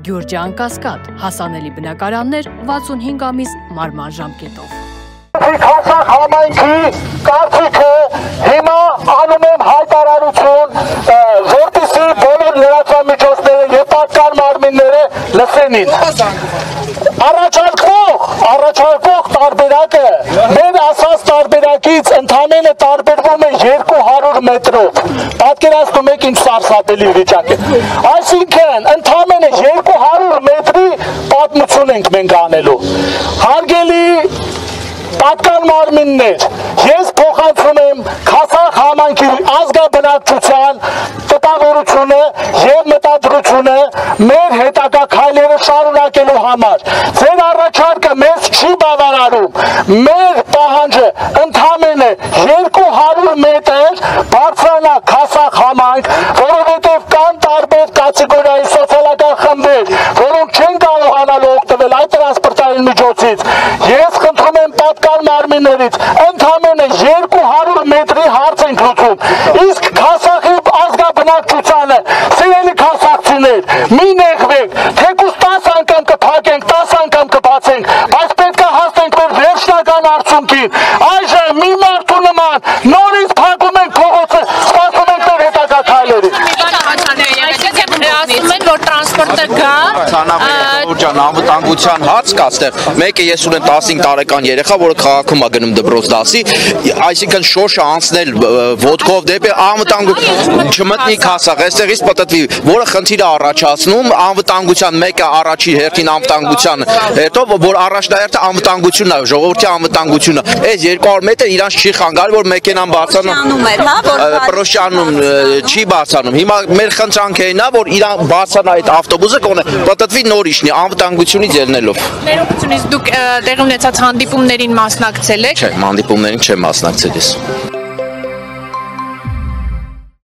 Գյուրջան Կասկադ, հասանելի բնակարաններ 65 ամիս մարման ժամկետով։ Հասան համայնքի կարծիքը հիմա անում եմ հայտարարություն, որպեսզի բոլոր լրատվամիջոցները եւ պատկան մարմինները լսենին։ Առաջարկվող տարբերակը մեր ասած տարբերակից ընդամենը տարբերվում է 200 մետրով։ Պատկերացնում եք ինչ սարսափելի վիճակ է։ Այսինքն ընդամենը 200 մետրի պատմություն ենք մենք անելու։ Հարգելի պատկան մարմիններ, ես փոխանցում եմ Քասախ համայնքի ազգաբնակչության տպավորությունը եւ մտադրությունը մեր հետագա քայլերը շարունակելու համար։ Ձեր առաջարկը մեզ չի բավարարում։ Մեր պահանջը ընդամենը 200 մետր բարձրանա Քասախ համայնք, որովհետեւ կան տարբեր կատեգորիայի սոցիալական խմբեր, որոնք չեն կարողանալու օգտվել այդ տրանսպորտային միջոցից։ Ես խնդրում եմ պատկան մարմիններից ընդամենը 200 մետրի հարց ենք լուծում։ Իսկ Քասախի ազգաբնակչությանը, սիրելի քասախցիներ, մի նեղվեք, թեկուզ 10 անգամ կփակենք, 10 անգամ կբացենք, բայց պետք է հասնենք մեր վերջնական արդյունքին։ Այժմ մի մարդու նման նորից փակում ենք փողոցը, սպասում ենք մեր հետագա քայլերին։ Ասում են, որ տրանսպորտը գա, անվտանգության հարց կա այստեղ։ Մեկը ես ունեմ 15 տարեկան երեխա, որը քաղաքում է գնում դպրոց դասի, այսինքն շոշը անցնել ոտքով դեպի անվտանգություն չմտնի Քասախ, այստեղից պտտվի, որը խնդիր է առաջացնում անվտանգության, մեկը առաջի հերթին անվտանգության, հետո որ առաջնահերթը անվտանգությունն է, ժողովրդի անվտանգությունը։ Այս 200 մետր իրանց չի խանգարի, որ մեքենան բարձրանում, պրոշանում չի բարձրանում։ Հիմա մեր խնդրանքն է, որ իրան բարձրանա այդ ավտոբուսը կոնե պտտվի նորիշնի անվտանգությունից ելնելով։ Ներողությունից դուք տեղի ունեցած հանդիպումներին մասնակցել եք։ Չէ, հանդիպումներին չեմ մասնակցել ես։